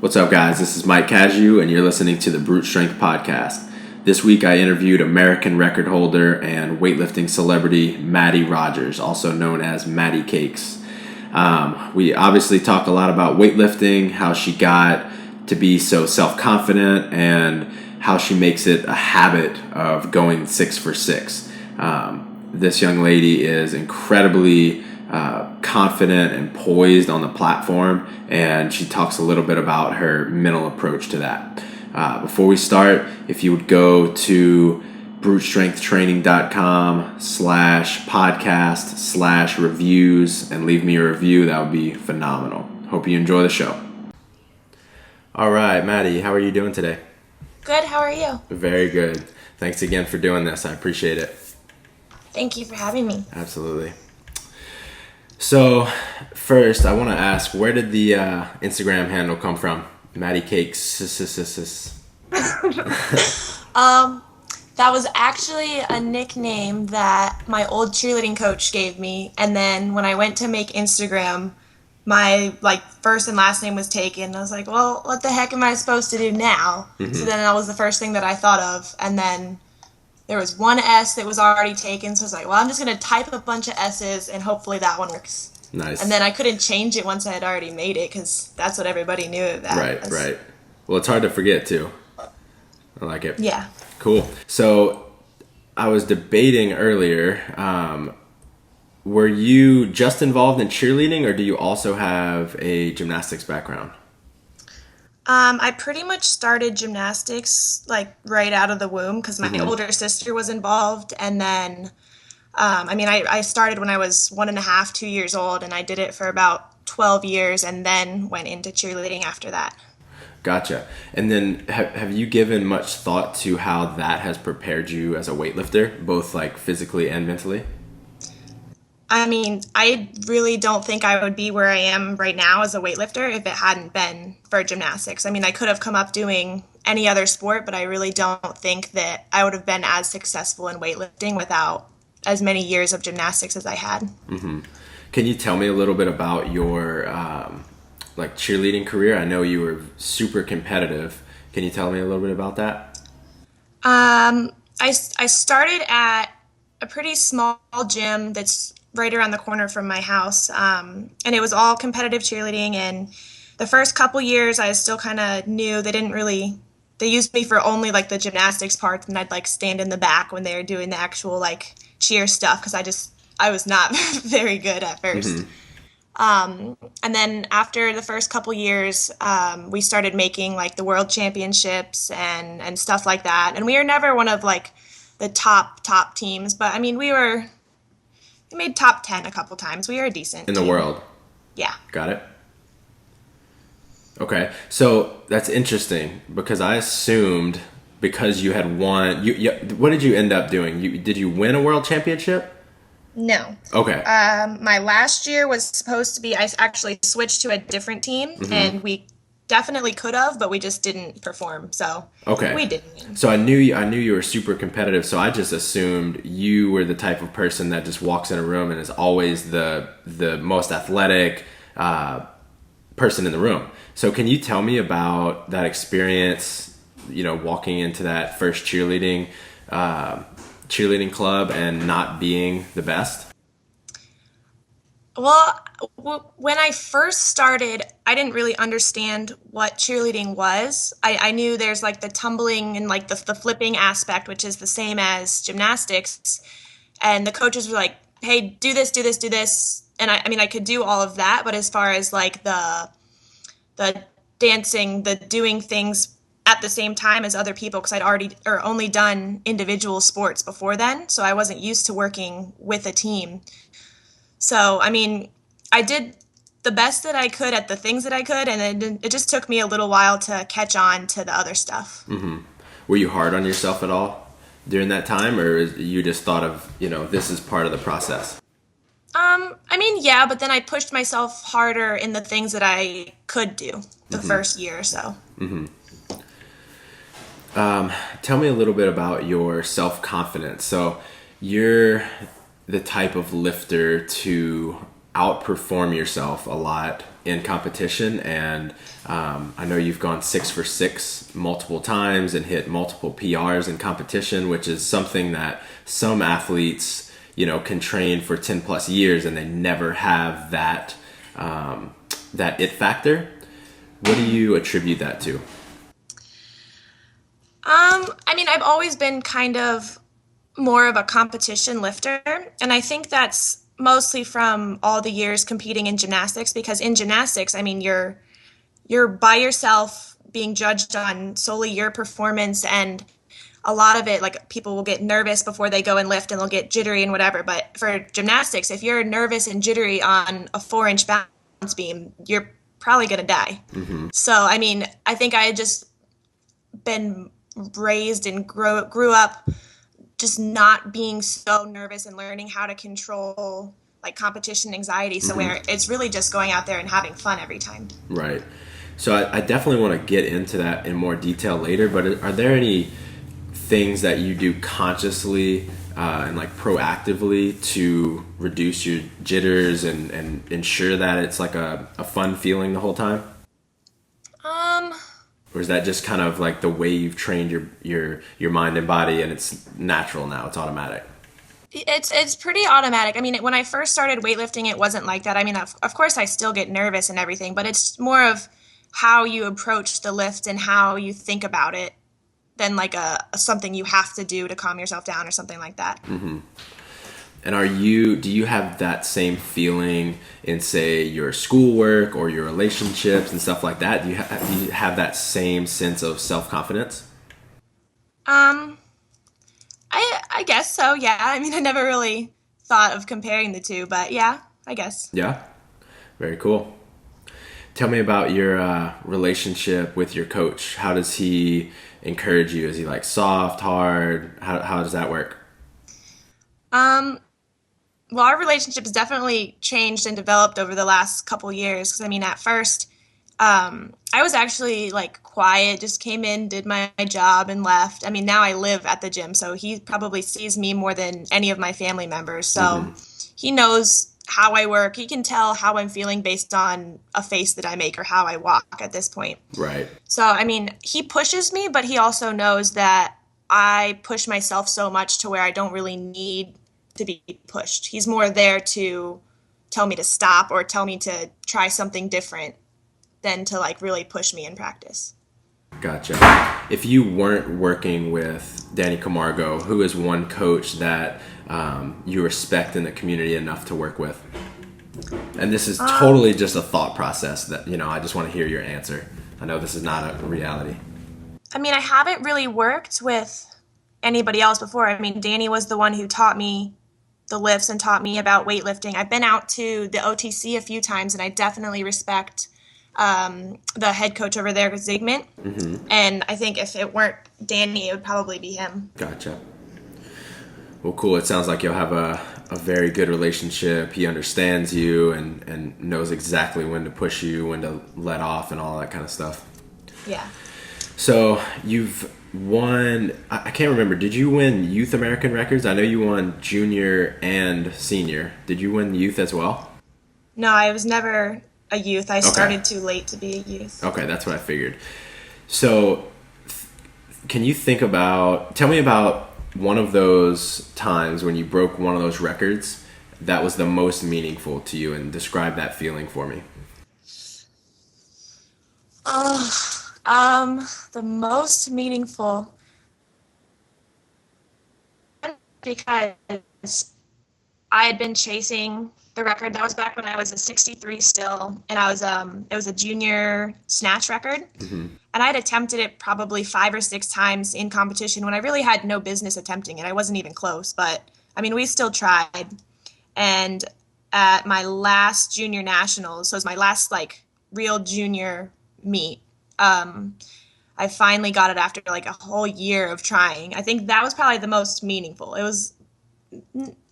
What's up, guys? This is Mike Cazayoux, and you're listening to the Brute Strength Podcast. This week, I interviewed American record holder and weightlifting celebrity Mattie Rogers, also known as Mattie Cakes. We obviously talk a lot about weightlifting, how she got to be so self-confident, and how she makes it a habit of going 6 for 6. This young lady is incredibly confident and poised on the platform, and she talks a little bit about her mental approach to that. Before we start, if you would go to brutestrengthtraining.com/podcast/reviews and leave me a review, that would be phenomenal. Hope you enjoy the show. All right, Mattie, how are you doing today? Good, how are you? Very good. Thanks again for doing this. I appreciate it. Thank you for having me. Absolutely. So, first, I want to ask, where did the Instagram handle come from? Mattie Cakes. That was actually a nickname that my old cheerleading coach gave me, and then when I went to make Instagram, my first and last name was taken. I was like, well, what the heck am I supposed to do now? Mm-hmm. So then that was the first thing that I thought of, and then there was one S that was already taken, so I was like, well, I'm just going to type a bunch of S's, and hopefully that one works. Nice. And then I couldn't change it once I had already made it, because that's what everybody knew of that. Right. Well, it's hard to forget, too. I like it. Yeah. Cool. So, I was debating earlier, were you just involved in cheerleading, or do you also have a gymnastics background? I pretty much started gymnastics right out of the womb because my older sister was involved, and then I started when I was 1.5, 2 years old, and I did it for about 12 years, and then went into cheerleading after that. Gotcha. And then have you given much thought to how that has prepared you as a weightlifter, both physically and mentally? I mean, I really don't think I would be where I am right now as a weightlifter if it hadn't been for gymnastics. I mean, I could have come up doing any other sport, but I really don't think that I would have been as successful in weightlifting without as many years of gymnastics as I had. Mm-hmm. Can you tell me a little bit about your cheerleading career? I know you were super competitive. Can you tell me a little bit about that? I started at a pretty small gym that's right around the corner from my house. And it was all competitive cheerleading. And the first couple years, I still kind of knew they used me for only the gymnastics parts, and I'd stand in the back when they were doing the actual cheer stuff, because I was not very good at first. Mm-hmm. And then after the first couple years, we started making the world championships and stuff like that. And we were never one of the top teams, but I mean, we made top 10 a couple times. We were a decent in the team. world. Yeah. Got it. Okay. So that's interesting, because I assumed because you had won, what did you end up doing? Did you win a world championship? No. Okay. My last year was supposed to be, I actually switched to a different team, and we definitely could have, but we just didn't perform. So okay. We didn't win. So I knew you were super competitive. So I just assumed you were the type of person that just walks in a room and is always the most athletic person in the room. So can you tell me about that experience? Walking into that first cheerleading club and not being the best. Well, when I first started, I didn't really understand what cheerleading was. I knew there's the tumbling and the flipping aspect, which is the same as gymnastics. And the coaches were like, hey, do this, do this, do this. And I could do all of that. But as far as the dancing, the doing things at the same time as other people, because I'd only done individual sports before then. So I wasn't used to working with a team. So, I did the best that I could at the things that I could, and then it just took me a little while to catch on to the other stuff. Mm-hmm. Were you hard on yourself at all during that time, or you just thought of, this is part of the process? Yeah, but then I pushed myself harder in the things that I could do the first year or so. Mm-hmm. Tell me a little bit about your self-confidence. So you're the type of lifter to outperform yourself a lot in competition, and I know you've gone 6 for 6 multiple times and hit multiple PRs in competition, which is something that some athletes, can train for 10 plus years and they never have that it factor. What do you attribute that to? I've always been kind of more of a competition lifter, and I think that's mostly from all the years competing in gymnastics, because in gymnastics, you're by yourself being judged on solely your performance, and a lot of it, like, people will get nervous before they go and lift and they'll get jittery and whatever. But for gymnastics, if you're nervous and jittery on a 4-inch balance beam, you're probably going to die. Mm-hmm. So, I think I had just been raised and grew up just not being so nervous and learning how to control like competition anxiety. So where it's really just going out there and having fun every time. Right. So I definitely want to get into that in more detail later, but are there any things that you do consciously and like proactively to reduce your jitters and ensure that it's like a fun feeling the whole time? Or is that just kind of like the way you've trained your mind and body, and it's natural now, it's automatic? It's pretty automatic. When I first started weightlifting, it wasn't like that. Of course I still get nervous and everything, but it's more of how you approach the lift and how you think about it than like something you have to do to calm yourself down or something like that. Mm-hmm. And do you have that same feeling in, say, your schoolwork or your relationships and stuff like that? Do you have that same sense of self-confidence? I guess so, yeah. I never really thought of comparing the two, but yeah, I guess. Yeah? Very cool. Tell me about your relationship with your coach. How does he encourage you? Is he like soft, hard? How does that work? Well, our relationship has definitely changed and developed over the last couple years. Because at first, I was actually like quiet, just came in, did my job, and left. Now I live at the gym, so he probably sees me more than any of my family members. So he knows how I work. He can tell how I'm feeling based on a face that I make or how I walk at this point. Right. So, he pushes me, but he also knows that I push myself so much to where I don't really need to be pushed. He's more there to tell me to stop or tell me to try something different than to like really push me in practice. Gotcha. If you weren't working with Danny Camargo, who is one coach that you respect in the community enough to work with? And this is totally just a thought process that, I just want to hear your answer. I know this is not a reality. I haven't really worked with anybody else before. Danny was the one who taught me the lifts and taught me about weightlifting. I've been out to the OTC a few times, and I definitely respect the head coach over there, Zygmunt. Mm-hmm. And I think if it weren't Danny, it would probably be him. Gotcha. Well, cool. It sounds like you'll have a very good relationship. He understands you and knows exactly when to push you, when to let off, and all that kind of stuff. Yeah. So you've won, I can't remember, did you win Youth American Records? I know you won Junior and Senior. Did you win Youth as well? No, I was never a youth. I started too late to be a youth. Okay, that's what I figured. So can you tell me about one of those times when you broke one of those records that was the most meaningful to you, and describe that feeling for me. The most meaningful, because I had been chasing the record. That was back when I was a 63 still, and it was a junior snatch record. Mm-hmm. And I had attempted it probably 5 or 6 times in competition when I really had no business attempting it. I wasn't even close, but we still tried. And at my last junior nationals, so it was my last like real junior meet, I finally got it after like a whole year of trying. I think that was probably the most meaningful. It was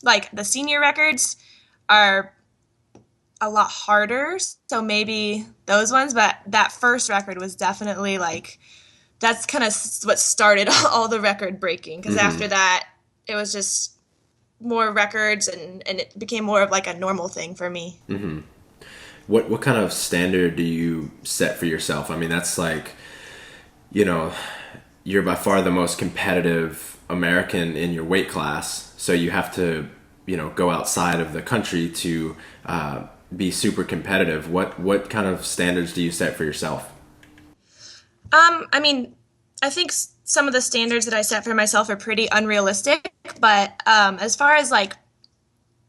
like the senior records are a lot harder, so maybe those ones, but that first record was definitely like, that's kind of what started all the record breaking, because after that it was just more records, and it became more of like a normal thing for me. Mm-hmm. What kind of standard do you set for yourself? I mean, that's like, you know, you're by far the most competitive American in your weight class, so you have to, you know, go outside of the country to be super competitive. What kind of standards do you set for yourself? I mean, I think some of the standards that I set for myself are pretty unrealistic, but as far as like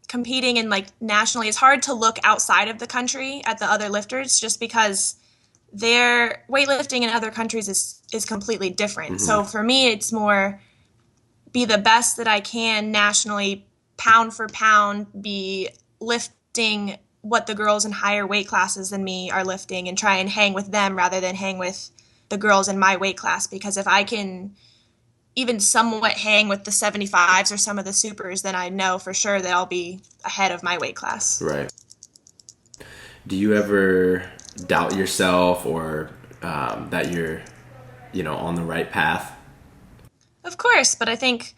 competing and like nationally, it's hard to look outside of the country at the other lifters just because their weightlifting in other countries is completely different. Mm-hmm. So for me, it's more be the best that I can nationally, pound for pound, be lifting what the girls in higher weight classes than me are lifting and try and hang with them rather than hang with the girls in my weight class. Because if I can even somewhat hang with the 75s or some of the supers, then I know for sure that I'll be ahead of my weight class. Right. Do you ever doubt yourself or that you're, you know, on the right path? Of course, but I think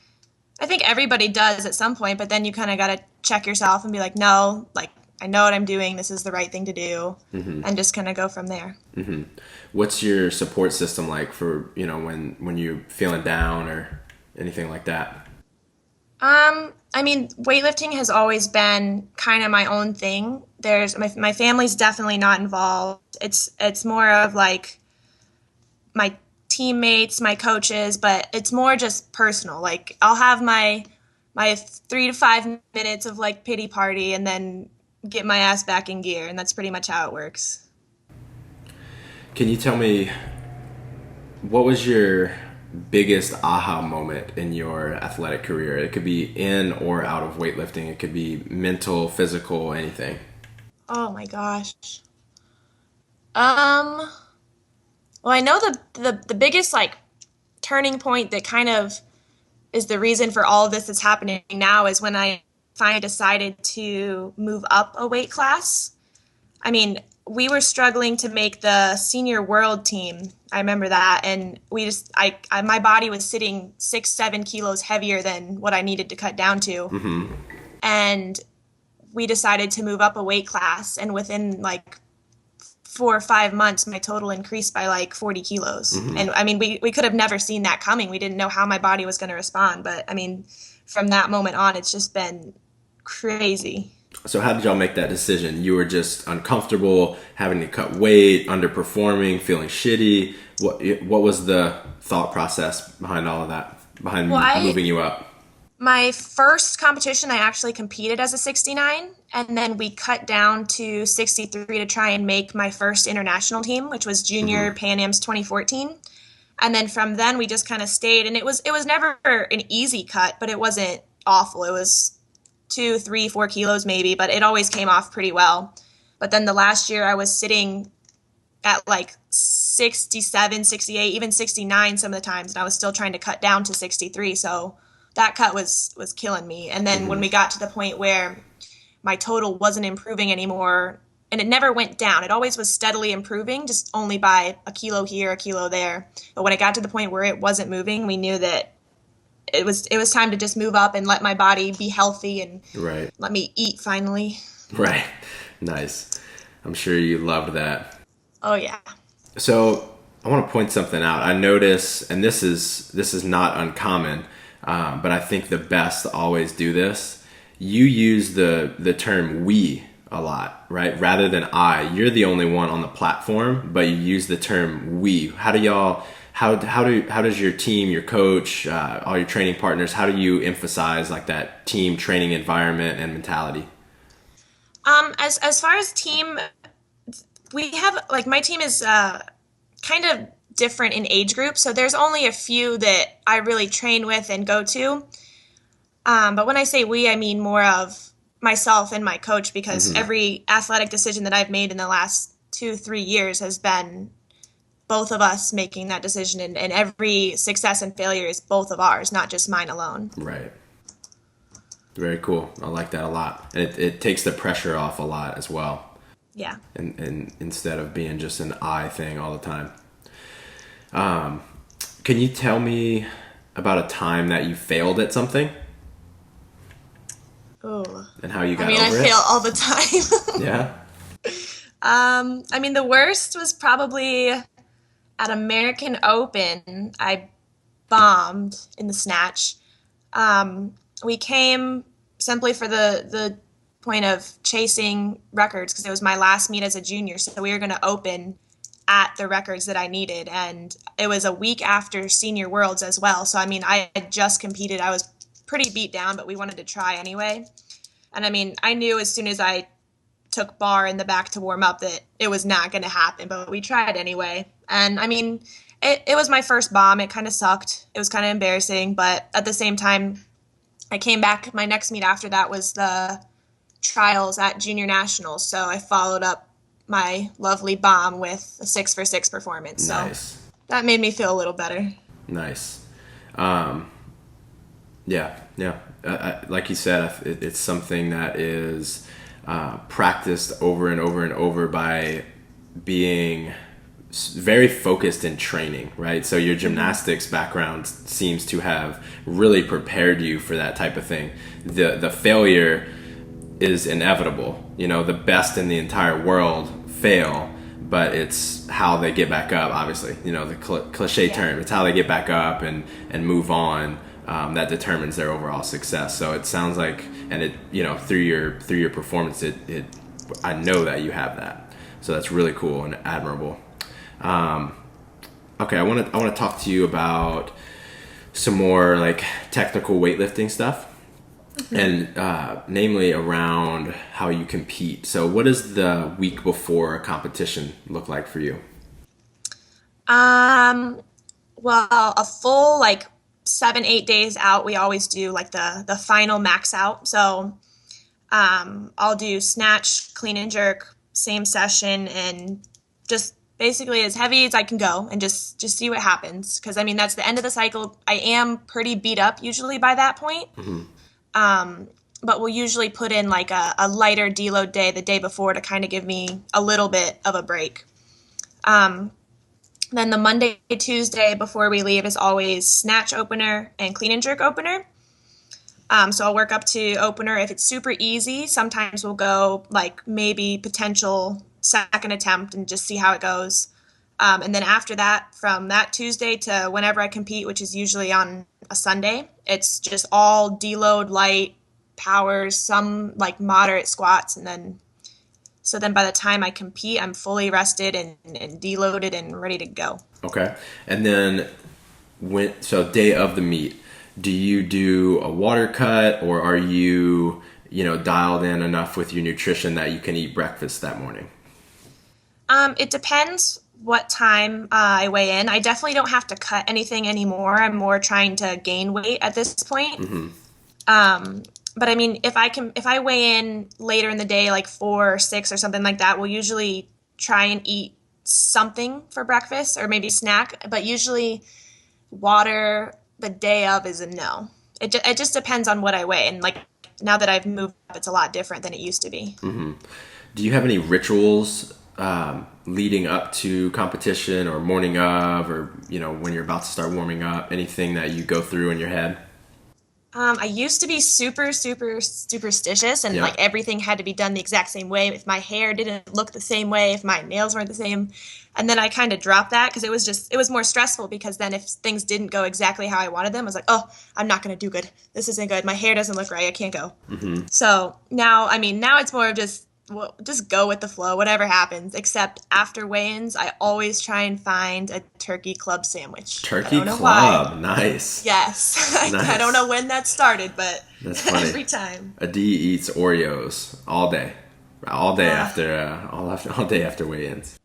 everybody does at some point, but then you kind of got to check yourself and be like, no, like, I know what I'm doing. This is the right thing to do. Mm-hmm. And just kind of go from there. Mm-hmm. What's your support system like for, you know, when you're feeling down or anything like that? I mean, weightlifting has always been kind of my own thing. There's my family's definitely not involved. It's more of like my teammates, my coaches, but it's more just personal. Like I'll have my 3 to 5 minutes of like pity party and then get my ass back in gear, and that's pretty much how it works. Can you tell me what was your biggest aha moment in your athletic career? It could be in or out of weightlifting. It could be mental, physical, anything. Oh my gosh. Well, I know the biggest like turning point that kind of is the reason for all of this that's happening now is when I finally decided to move up a weight class. I mean, we were struggling to make the senior world team. I remember that. And my body was sitting 6-7 kilos heavier than what I needed to cut down to. Mm-hmm. And we decided to move up a weight class. And within like 4 or 5 months, my total increased by like 40 kilos. Mm-hmm. And I mean, we could have never seen that coming. We didn't know how my body was going to respond. But I mean, from that moment on, it's just been crazy. So how did y'all make that decision? You were just uncomfortable, having to cut weight, underperforming, feeling shitty. What was the thought process behind all of that, behind moving you up? My first competition, I actually competed as a 69, and then we cut down to 63 to try and make my first international team, which was Junior mm-hmm. Pan Am's 2014. And then from then, we just kind of stayed, and it was never an easy cut, but it wasn't awful. It was 2, 3, 4 kilos maybe, but it always came off pretty well. But then the last year I was sitting at like 67, 68, even 69 some of the times, and I was still trying to cut down to 63. So that cut was killing me. And then mm-hmm. when we got to the point where my total wasn't improving anymore, and it never went down, it always was steadily improving, just only by a kilo here, a kilo there. But when it got to the point where it wasn't moving, we knew that it was time to just move up and let my body be healthy and right. let me eat finally. Right. Nice. I'm sure you loved that. Oh yeah. So I want to point something out. I notice, and this is not uncommon, but I think the best always do this. You use the term we a lot, right? Rather than I. You're the only one on the platform, but you use the term we. How does your team, your coach, all your training partners, how do you emphasize like that team training environment and mentality? As far as team, we have like my team is kind of different in age groups, so there's only a few that I really train with and go to. But when I say we, I mean more of myself and my coach, because mm-hmm. every athletic decision that I've made in the last 2-3 years has been both of us making that decision, and every success and failure is both of ours, not just mine alone. Right. Very cool. I like that a lot. And it takes the pressure off a lot as well. Yeah. And instead of being just an I thing all the time. Can you tell me about a time that you failed at something? Oh. And how you got over I it? fail all the time. Yeah. The worst was probably at American Open. I bombed in the snatch. We came simply for the point of chasing records because it was my last meet as a junior. So we were going to open at the records that I needed. And it was a week after senior worlds as well. So, I had just competed. I was pretty beat down, but we wanted to try anyway. And I knew as soon as I took bar in the back to warm up that it was not going to happen, but we tried anyway. And it was my first bomb. It kind of sucked. It was kind of embarrassing, but at the same time, I came back. My next meet after that was the trials at junior nationals. So I followed up my lovely bomb with a 6 for 6 performance. Nice. So that made me feel a little better. Nice. Yeah. Like you said, it's something that is practiced over and over and over by being very focused in training, right? So your gymnastics background seems to have really prepared you for that type of thing. The failure is inevitable. The best in the entire world fail, but it's how they get back up, obviously. The cliche term, it's how they get back up and move on. That determines their overall success. So it sounds like, and it, through your performance, I know that you have that. So that's really cool and admirable. Okay, I want to talk to you about some more like technical weightlifting stuff, and namely around how you compete. So what does the week before a competition look like for you? Well, a full 7-8 days out, we always do the final max out. So I'll do snatch, clean and jerk, same session, and just basically as heavy as I can go and just see what happens. Because that's the end of the cycle. I am pretty beat up usually by that point. Mm-hmm. But we'll usually put in a lighter deload day the day before to kind of give me a little bit of a break. Then the Monday, Tuesday before we leave is always snatch opener and clean and jerk opener. So I'll work up to opener. If it's super easy, sometimes we'll go maybe potential second attempt and just see how it goes. And then after that, from that Tuesday to whenever I compete, which is usually on a Sunday, it's just all deload, light, powers, some moderate squats. And then by the time I compete, I'm fully rested and deloaded and ready to go. Okay. And then day of the meet, do you do a water cut, or are you, dialed in enough with your nutrition that you can eat breakfast that morning? It depends what time I weigh in. I definitely don't have to cut anything anymore. I'm more trying to gain weight at this point. Mm-hmm. But if I weigh in later in the day, 4 or 6 or something like that, we'll usually try and eat something for breakfast or maybe snack. But usually water the day of is a no. It just depends on what I weigh. And now that I've moved up, it's a lot different than it used to be. Mm-hmm. Do you have any rituals leading up to competition or morning of, or when you're about to start warming up? Anything that you go through in your head? I used to be super, super superstitious, and everything had to be done the exact same way. If my hair didn't look the same way, if my nails weren't the same, and then I kind of dropped that because it was more stressful. Because then if things didn't go exactly how I wanted them, I was like, oh, I'm not gonna do good. This isn't good. My hair doesn't look right. I can't go. Mm-hmm. So now it's more of just go with the flow, whatever happens. Except after weigh-ins, I always try and find a turkey club sandwich. Turkey club, nice. Yes, nice. I don't know when that started, but that's funny. Every time. Adi eats Oreos all day after weigh-ins.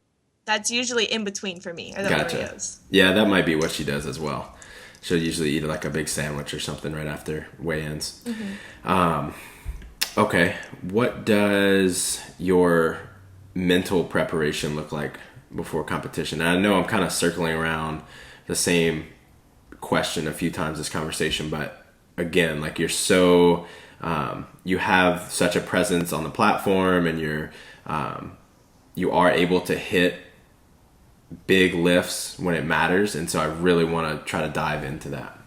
That's usually in between for me. Or the Oreos. Yeah, that might be what she does as well. She'll usually eat a big sandwich or something right after weigh-ins. Mm-hmm. Okay, what does your mental preparation look like before competition? And I know I'm kind of circling around the same question a few times this conversation, but again, you're so you have such a presence on the platform, and you are able to hit big lifts when it matters, and so I really want to try to dive into that.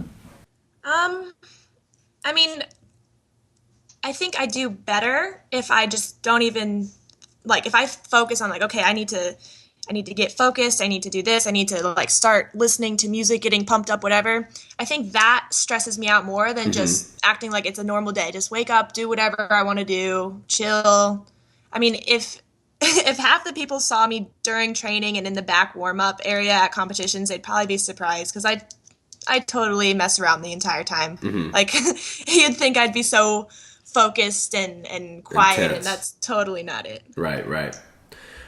I think I do better if I just don't even, like, if I focus on, like, okay, I need to get focused. I need to do this. I need to, like, start listening to music, getting pumped up, whatever. I think that stresses me out more than just acting like it's a normal day. Just wake up, do whatever I want to do, chill. I mean, if half the people saw me during training and in the back warm-up area at competitions, they'd probably be surprised, because I totally mess around the entire time. Like, you'd think I'd be so focused and quiet, intense. And that's totally not it. Right.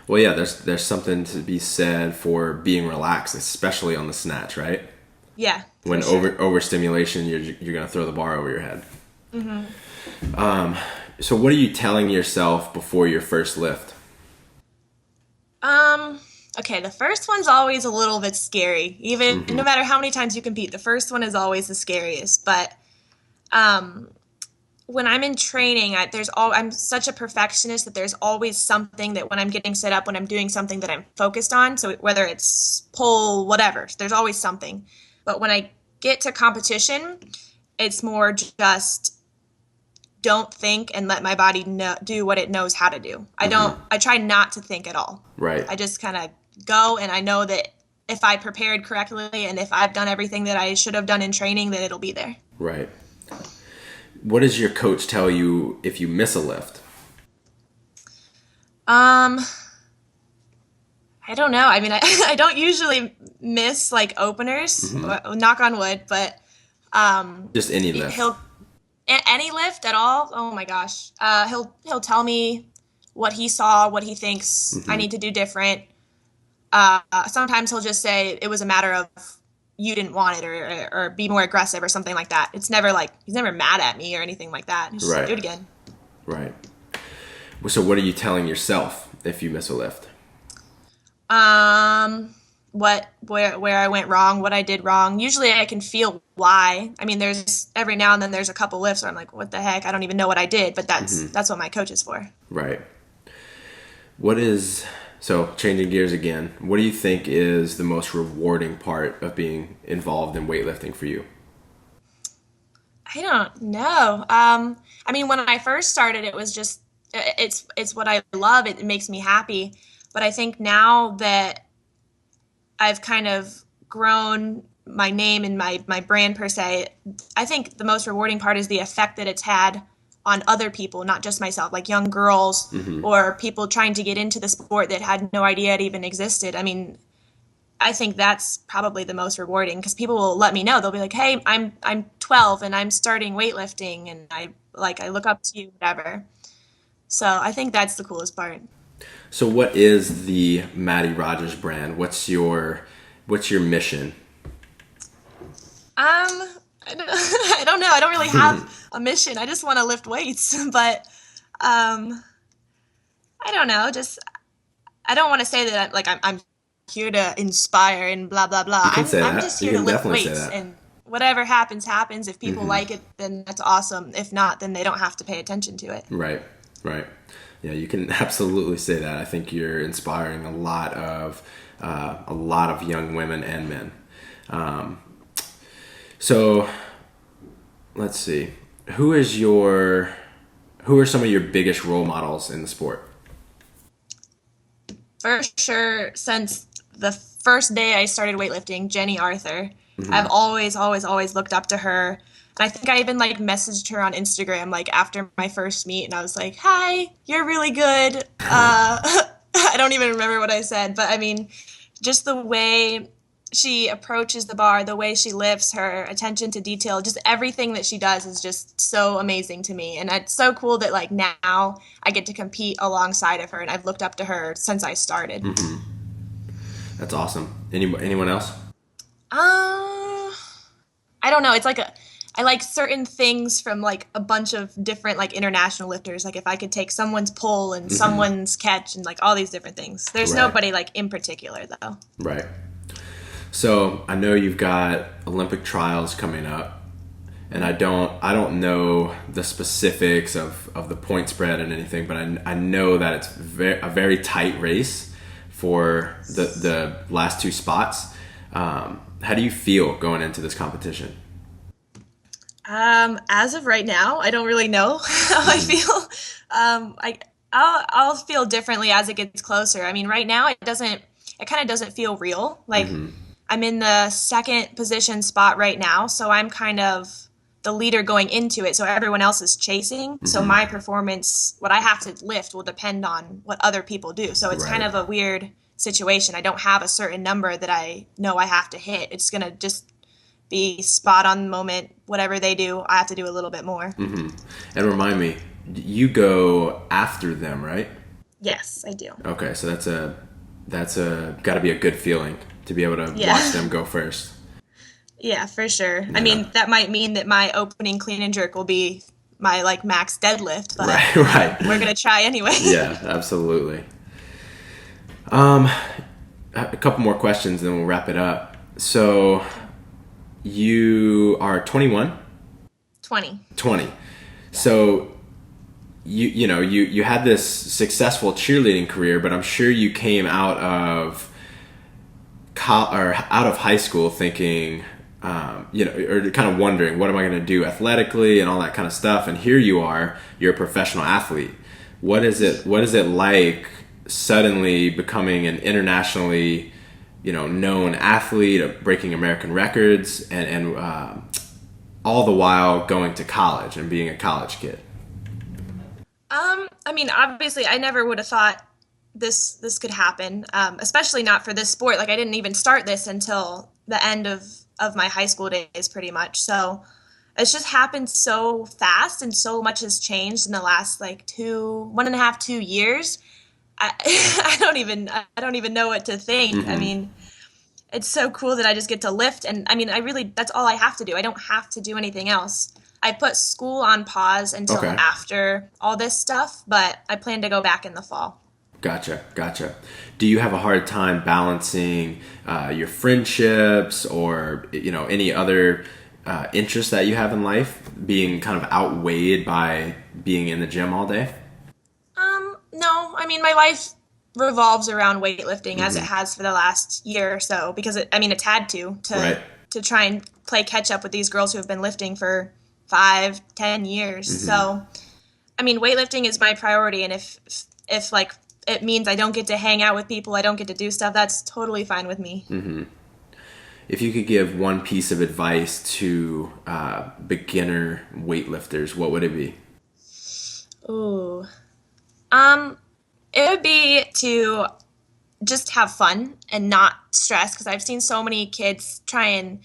Well, yeah, there's something to be said for being relaxed, especially on the snatch, right? Yeah. When overstimulation, you're gonna throw the bar over your head. So what are you telling yourself before your first lift? Okay, the first one's always a little bit scary. Even no matter how many times you compete, the first one is always the scariest. But when I'm in training, I'm such a perfectionist that there's always something that when I'm getting set up, when I'm doing something that I'm focused on, so whether it's pull, whatever, there's always something. But when I get to competition, it's more just don't think and let my body do what it knows how to do. I try not to think at all. Right. I just kind of go, and I know that if I prepared correctly and if I've done everything that I should have done in training, that it'll be there. Right. What does your coach tell you if you miss a lift? I don't know. I mean, I don't usually miss, like, openers, knock on wood, but just any lift. Any lift at all? Oh my gosh. He'll tell me what he saw, what he thinks I need to do different. Sometimes he'll just say it was a matter of you didn't want it, or be more aggressive or something like that. It's never like, he's never mad at me or anything like that. He's just do it again. Right. So what are you telling yourself if you miss a lift? Where I went wrong, what I did wrong. Usually I can feel why. I mean, there's every now and then there's a couple lifts where I'm like, what the heck? I don't even know what I did, but that's what my coach is for. Right. So changing gears again, what do you think is the most rewarding part of being involved in weightlifting for you? I don't know. I mean, when I first started, it was just, it's what I love. It makes me happy. But I think now that I've kind of grown my name and my brand per se, I think the most rewarding part is the effect that it's had on other people, not just myself, like young girls or people trying to get into the sport that had no idea it even existed. I mean, I think that's probably the most rewarding, because people will let me know. They'll be like, hey, I'm 12 and I'm starting weightlifting, and I look up to you, whatever. So I think that's the coolest part. So what is the Mattie Rogers brand? What's your mission? I don't know. I don't really have a mission. I just want to lift weights, but I don't know. Just, I don't want to say that I'm here to inspire and blah blah blah. I'm just here to lift weights, and whatever happens. If people like it, then that's awesome. If not, then they don't have to pay attention to it. Right. Yeah, you can absolutely say that. I think you're inspiring a lot of young women and men. So let's see. Who are some of your biggest role models in the sport? For sure, since the first day I started weightlifting, Jenny Arthur. I've always looked up to her. And I think I even messaged her on Instagram after my first meet, and I was like, "Hi, you're really good." I don't even remember what I said, but I mean, just the way she approaches the bar, the way she lifts, her attention to detail, just everything that she does is just so amazing to me. And it's so cool that now I get to compete alongside of her, and I've looked up to her since I started. That's awesome. Anyone else? I don't know. It's I like certain things from a bunch of different international lifters. If I could take someone's pull and someone's catch and all these different things. There's nobody in particular though. Right. So I know you've got Olympic trials coming up, and I don't know the specifics of the point spread and anything, but I know that it's a very tight race for the last two spots. How do you feel going into this competition? As of right now, I don't really know how I Hmm. feel. I'll feel differently as it gets closer. I mean, right now it kind of doesn't feel real. Like Hmm. I'm in the second position spot right now, so I'm kind of the leader going into it. So everyone else is chasing. So Hmm. my performance, what I have to lift, will depend on what other people do. So it's kind Right. of a weird situation. I don't have a certain number that I know I have to hit. It's gonna just be spot on the moment. Whatever they do, I have to do a little bit more. Hmm. And remind me, you go after them, right? Yes, I do. Okay, so that's a got to be a good feeling to be able to watch Yeah. them go first. Yeah, for sure. I Yeah. mean, that might mean that my opening clean and jerk will be my like max deadlift, but Right. Right. we're gonna try anyway. Yeah. Absolutely. Um, a couple more questions, then we'll wrap it up. So you are 21, 20. 20. So you had this successful cheerleading career, but I'm sure you came out of or out of high school thinking, or kind of wondering, what am I going to do athletically and all that kind of stuff. And here you are, you're a professional athlete. What is it? What is it like suddenly becoming an internationally, known athlete, breaking American records, and all the while going to college and being a college kid? I mean, obviously, I never would have thought this could happen, especially not for this sport. Like, I didn't even start this until the end of my high school days, pretty much. So it's just happened so fast, and so much has changed in the last like 1.5, 2 years. I, I don't even know what to think. I Hmm. mean, it's so cool that I just get to lift, and I mean, that's all I have to do. I don't have to do anything else. I put school on pause until Okay. after all this stuff, but I plan to go back in the fall. Gotcha, gotcha. Do you have a hard time balancing your friendships or any other interests that you have in life being kind of outweighed by being in the gym all day? No, I mean, my life revolves around weightlifting as it Hmm. has for the last year or so because I mean, it's had Right. to try and play catch up with these girls who have been lifting for 5, 10 years. Hmm. So, I mean, weightlifting is my priority, and if like it means I don't get to hang out with people, I don't get to do stuff, that's totally fine with me. Hmm. If you could give one piece of advice to beginner weightlifters, what would it be? Ooh. Um, it would be to just have fun and not stress because I've seen so many kids try and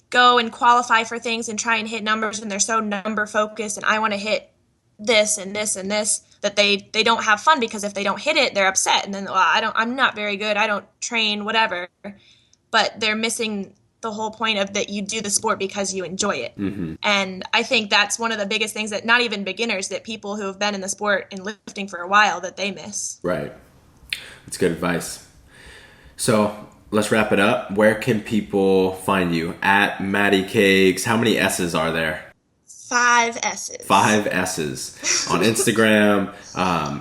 go and qualify for things and try and hit numbers, and they're so number focused, and I want to hit this and this and this, that they don't have fun because if they don't hit it, they're upset, and then, well, I'm not very good, I don't train, whatever. But they're missing the whole point of that you do the sport because you enjoy it. Hmm. And I think that's one of the biggest things that not even beginners, that people who have been in the sport and lifting for a while, that they miss. Right. That's good advice. So let's wrap it up. Where can people find you? At Mattie Cakes. How many S's are there? 5 S's. 5 S's on Instagram.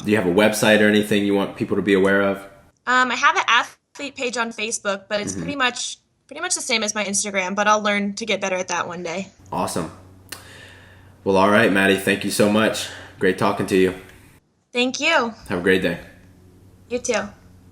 Do you have a website or anything you want people to be aware of? I have an athlete page on Facebook, but it's Hmm. pretty much the same as my Instagram, but I'll learn to get better at that one day. Awesome. Well, all right, Mattie. Thank you so much. Great talking to you. Thank you. Have a great day. You too.